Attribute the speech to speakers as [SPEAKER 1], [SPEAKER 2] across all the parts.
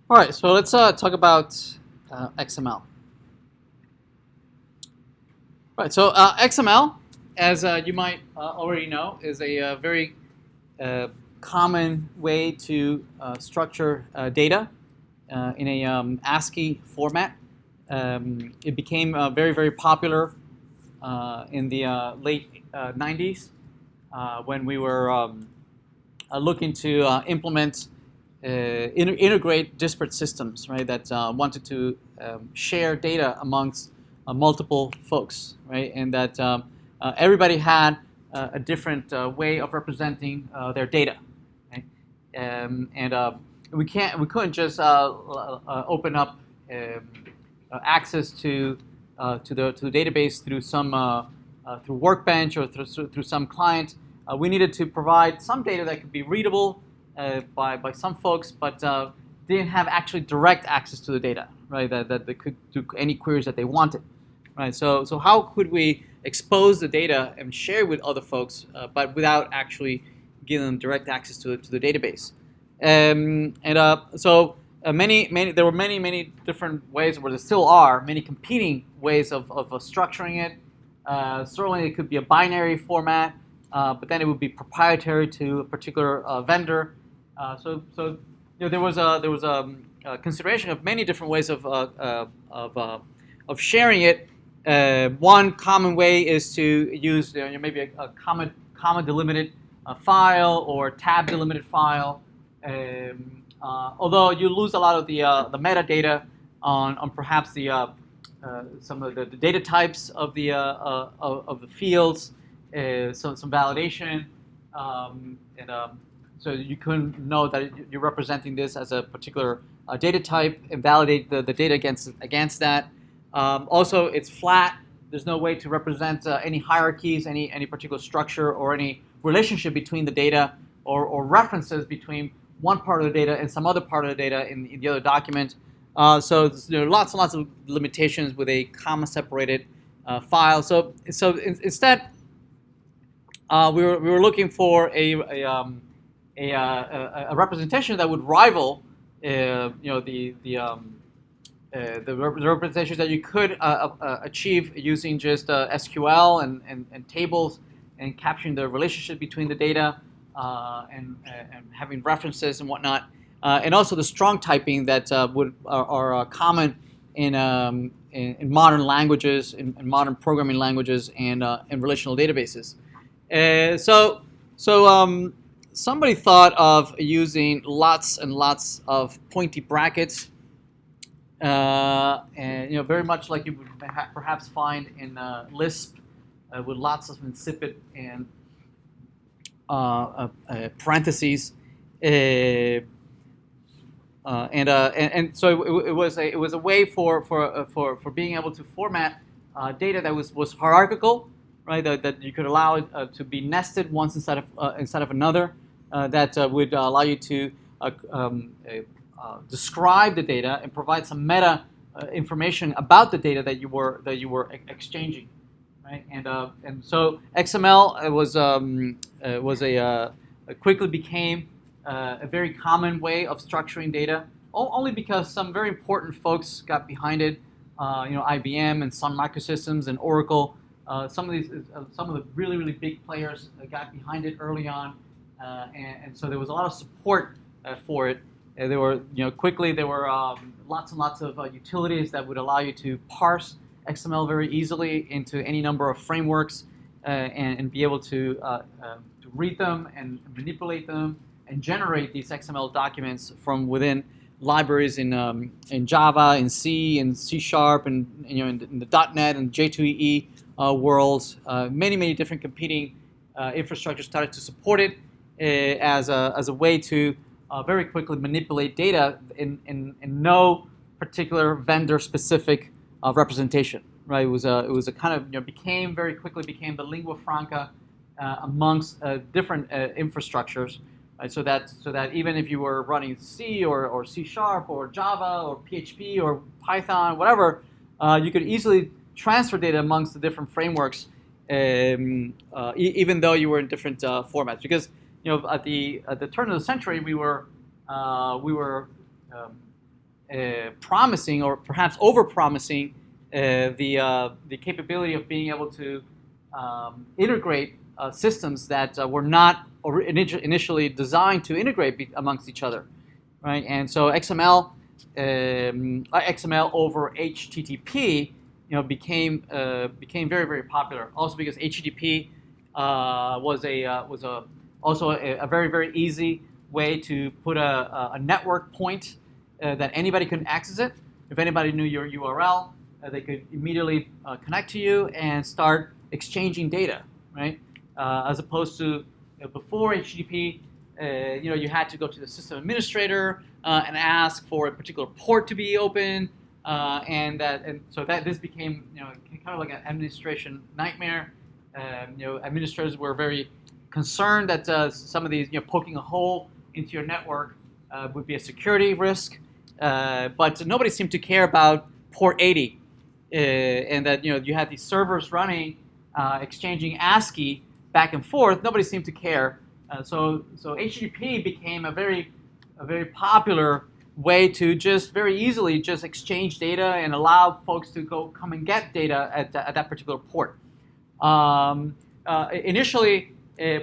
[SPEAKER 1] All right, so let's talk about XML. All right, so XML, as you might already know, is a very uh, common way to structure data in a ASCII format. It became very, very popular in the late 90s when we were looking to implement integrate disparate systems, right? That wanted to share data amongst multiple folks, right? And that everybody had a different way of representing their data, right? And we couldn't just open up access to the database through some through Workbench or through some client. We needed to provide some data that could be readable by some folks, but didn't have actually direct access to the data, right? That they could do any queries that they wanted, right? So how could we expose the data and share it with other folks, but without actually giving them direct access to the database? And there were many different ways, where there still are many competing ways of structuring it. Certainly, it could be a binary format, but then it would be proprietary to a particular vendor. There was a consideration of many different ways of sharing it. One common way is to use maybe a comma delimited file or tab delimited file. Although you lose a lot of the metadata on perhaps some of the data types of the fields, some validation, so you couldn't know that you're representing this as a particular data type and validate the data against that. Also, it's flat. There's no way to represent any hierarchies, any particular structure, or any relationship between the data, or references between one part of the data and some other part of the data in the other document. So there are lots and lots of limitations with a comma-separated file. Instead, we were looking for a representation that would rival, the representations that you could achieve using just SQL and tables and capturing the relationship between the data and having references and whatnot. And also the strong typing that are common in modern languages, in modern programming languages, and in relational databases. Somebody thought of using lots and lots of pointy brackets, and very much like you would perhaps find in Lisp, with lots of insipid and parentheses. So it was a way for being able to format data that was hierarchical, right? That you could allow it to be nested once inside of another. That would allow you to describe the data and provide some meta information about the data that you were exchanging, right? And so XML quickly became a very common way of structuring data, only because some very important folks got behind it. IBM and Sun Microsystems and Oracle. Some of the really big players got behind it early on, and so there was a lot of support for it. There were lots and lots of utilities that would allow you to parse XML very easily into any number of frameworks, and be able to read them and manipulate them and generate these XML documents from within libraries in Java, in C, in C Sharp, and in the .NET and J2EE worlds. Many different competing infrastructures started to support it as a way to very quickly manipulate data in no particular vendor specific representation. Right? It was a kind of became the lingua franca amongst different infrastructures. Right? So that even if you were running C or C Sharp or Java or PHP or Python, whatever, you could easily transfer data amongst the different frameworks, even though you were in different formats. Because at the turn of the century, we were promising or perhaps over-promising the capability of being able to integrate systems that were not initially designed to integrate amongst each other, right? And so XML over HTTP, became very popular. Also because HTTP was also a very easy way to put a network point that anybody could access it. If anybody knew your URL, they could immediately connect to you and start exchanging data, right? As opposed to before HTTP, you had to go to the system administrator and ask for a particular port to be open, and so this became kind of like an administration nightmare. Administrators were very concerned that some of these poking a hole into your network would be a security risk, but nobody seemed to care about port 80, and that you had these servers running, exchanging ASCII back and forth. Nobody seemed to care. So HTTP became a very popular way to just very easily just exchange data and allow folks to come and get data at that particular port. Initially,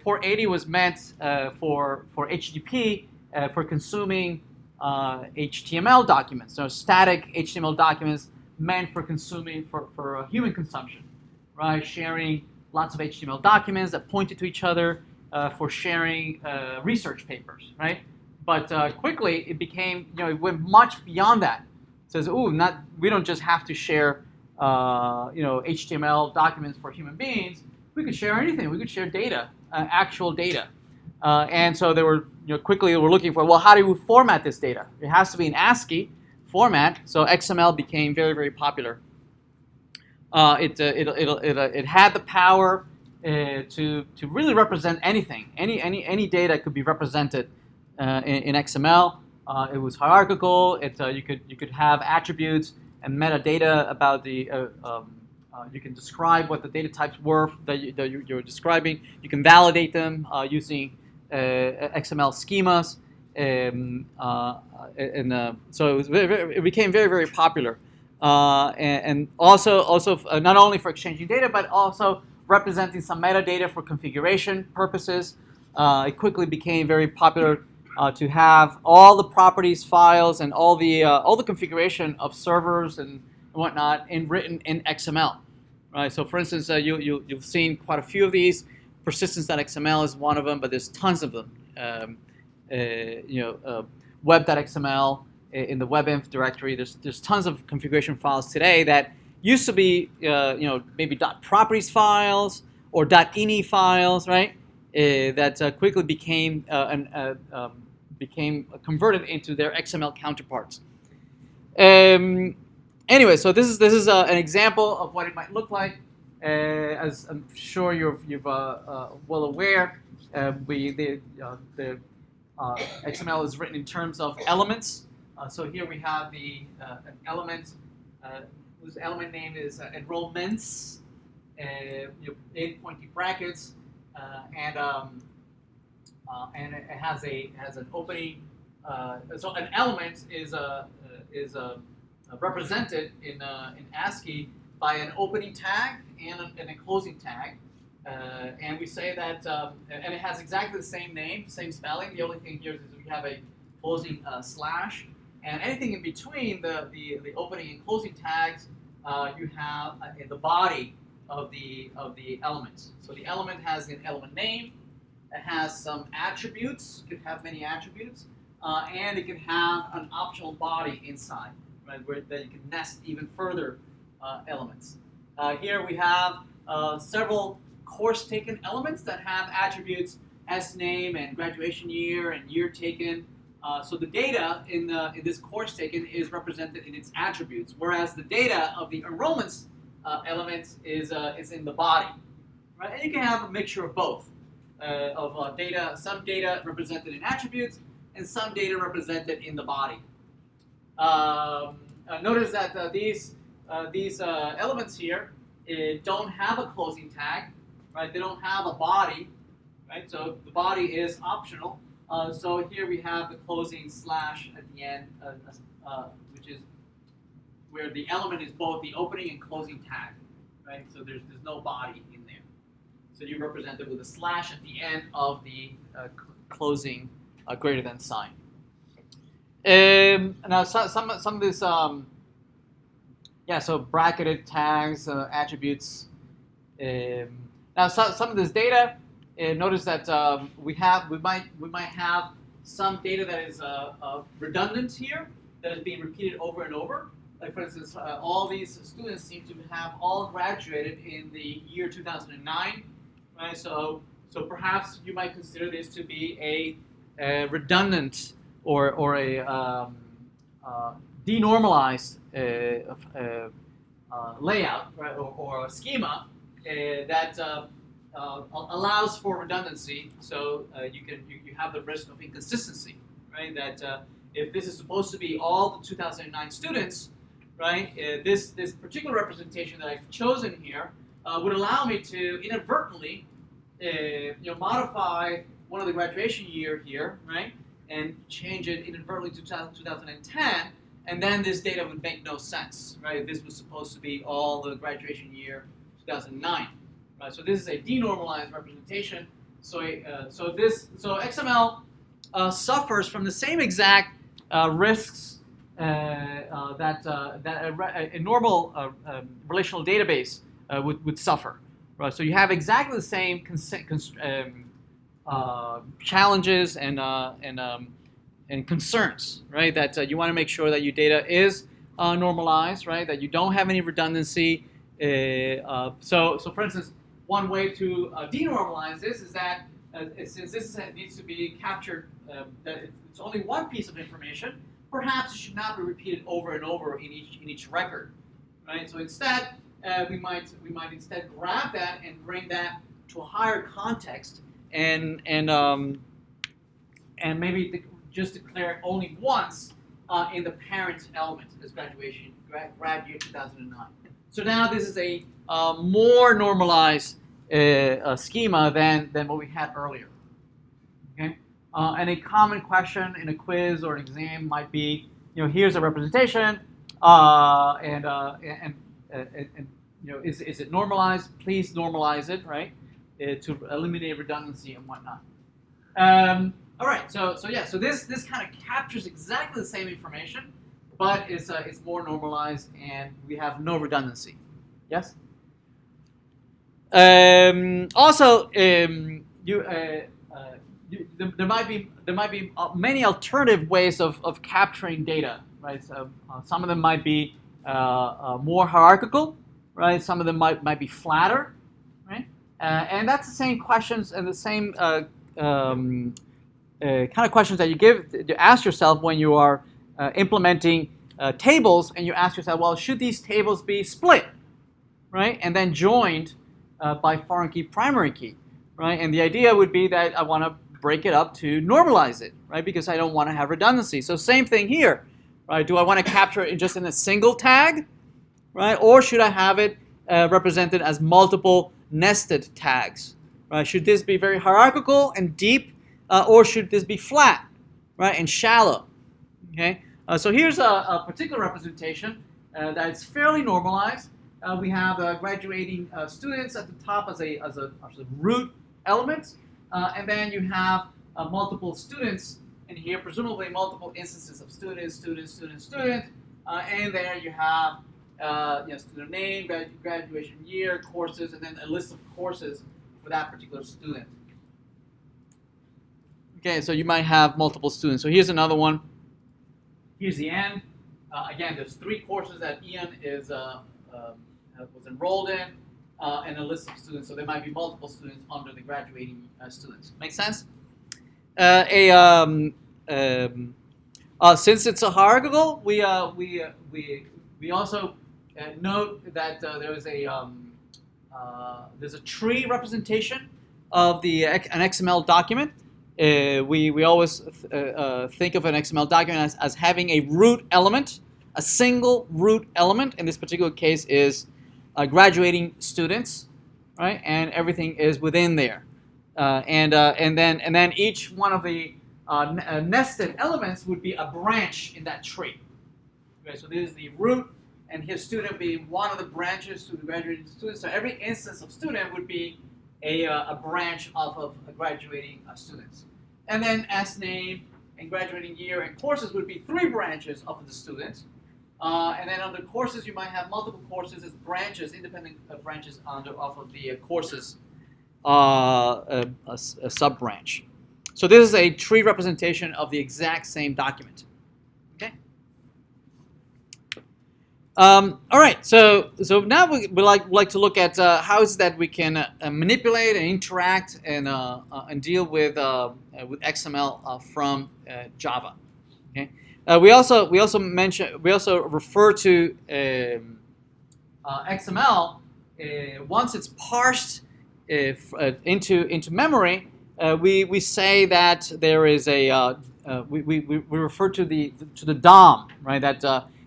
[SPEAKER 1] port 80 was meant for HTTP for consuming HTML documents, so static HTML documents meant for consuming for human consumption, right? Sharing lots of HTML documents that pointed to each other for sharing research papers, right? But quickly it became, it went much beyond that. It says, we don't just have to share, HTML documents for human beings. We could share anything. We could share data, actual data. And so they were, quickly were looking for, well, how do we format this data? It has to be in ASCII format. So XML became very popular. It had the power to really represent anything. Any data could be represented in XML. It was hierarchical. You could have attributes and metadata about the. You can describe what the data types were that you're describing. You can validate them using XML schemas, so it became very popular. And also not only for exchanging data, but also representing some metadata for configuration purposes. It quickly became very popular to have all the properties files and all the configuration of servers and whatnot written in XML. Right. So, for instance, you've seen quite a few of these. Persistence.xml is one of them, but there's tons of them. Web.xml in the webinf directory. There's tons of configuration files today that used to be maybe .properties files or .ini files, right? That quickly became converted into their XML counterparts. Anyway, so this is an example of what it might look like. As I'm sure you're well aware, the XML is written in terms of elements. So here we have an element whose element name is enrollments, in pointy brackets, and it has an opening. So an element is represented in ASCII by an opening tag and a closing tag, and we say that, and it has exactly the same name, same spelling. The only thing here is we have a closing slash, and anything in between the opening and closing tags, you have in the body of the elements. So the element has an element name, it has some attributes, it could have many attributes, and it can have an optional body inside, right, where that you can nest even further elements. Here we have several course taken elements that have attributes as name and graduation year and year taken. So the data in this course taken is represented in its attributes, whereas the data of the enrollments element is in the body, right? And you can have a mixture of both, of data, some data represented in attributes and some data represented in the body. Notice that these elements here don't have a closing tag, right? They don't have a body, right? So the body is optional. So here we have the closing slash at the end. which is where the element is both the opening and closing tag, right? So there's no body in there. So you represent it with a slash at the end of the closing greater than sign. Now some of this, so bracketed tags, attributes. Now some of this data, notice that we might have some data that is redundant here, that is being repeated over and over. Like for instance, all these students seem to have all graduated in the year 2009, right? So perhaps you might consider this to be a redundant or a denormalized layout, right, or a schema that allows for redundancy. So you have the risk of inconsistency, right? That if this is supposed to be all the 2009 students, right, this particular representation that I've chosen here would allow me to inadvertently modify one of the graduation year here, right, and change it inadvertently to 2010, and then this data would make no sense, right? This was supposed to be all the graduation year 2009, right? So this is a denormalized representation. So XML suffers from the same exact risks that a normal relational database would suffer, right? So you have exactly the same challenges and concerns, right? That you want to make sure that your data is normalized, right? That you don't have any redundancy. So for instance, one way to denormalize this is that since this needs to be captured, that it's only one piece of information, perhaps it should not be repeated over and over in each record, right? So instead, we might instead grab that and bring that to a higher context, and maybe just declare it only once in the parent element as grad year 2009. So now this is a more normalized schema than what we had earlier. Okay, and a common question in a quiz or an exam might be, here's a representation, is it normalized? Please normalize it, right, to eliminate redundancy and whatnot. All right, so this kind of captures exactly the same information, but it's more normalized and we have no redundancy. Yes. Also, there might be many alternative ways of capturing data, right? So some of them might be more hierarchical, right? Some of them might be flatter, right? And that's the same questions and the same kind of questions that you ask yourself when you are implementing tables, and you ask yourself, well, should these tables be split, right, and then joined by foreign key, primary key, right? And the idea would be that I want to break it up to normalize it, right, because I don't want to have redundancy. So same thing here, right? Do I want to capture it just in a single tag, right, or should I have it represented as multiple nested tags, right? Should this be very hierarchical and deep, or should this be flat, right, and shallow? Okay. So here's a particular representation that's fairly normalized. We have graduating students at the top as a root element, and then you have multiple students in here, presumably multiple instances of student, and there you have student name, graduation year, courses, and then a list of courses for that particular student. Okay, so you might have multiple students. So here's another one. Here's the end. Again, there's 3 courses that Ian was enrolled in, and a list of students. So there might be multiple students under the graduating students. Make sense? Since it's a hierarchical, we also note that there's a tree representation of an XML document. We always think of an XML document as having a root element, a single root element. In this particular case, is graduating students, right? And everything is within there, and then each one of the nested elements would be a branch in that tree, Okay, so this is the root, and his student being one of the branches to the graduating student. So every instance of student would be a branch off of graduating students. And then S name and graduating year and courses would be 3 branches of the students. And then under courses, you might have multiple courses as branches, independent branches off of the courses, a sub-branch. So this is a tree representation of the exact same document. Okay. All right. So now we like to look at how is that we can manipulate and interact and deal with XML from Java. Okay. We also refer to XML once it's parsed into memory. We say that there is a we refer to the DOM, right? That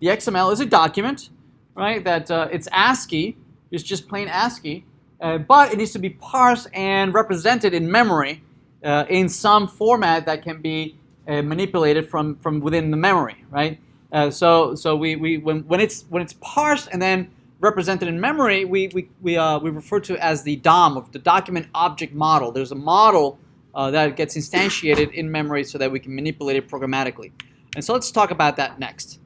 [SPEAKER 1] the XML is a document, right? That it's ASCII, it's just plain ASCII, but it needs to be parsed and represented in memory in some format that can be manipulated from within the memory, right? So when it's parsed and then represented in memory, we refer to as the DOM, of the document object model. There's a model that gets instantiated in memory so that we can manipulate it programmatically. And so let's talk about that next.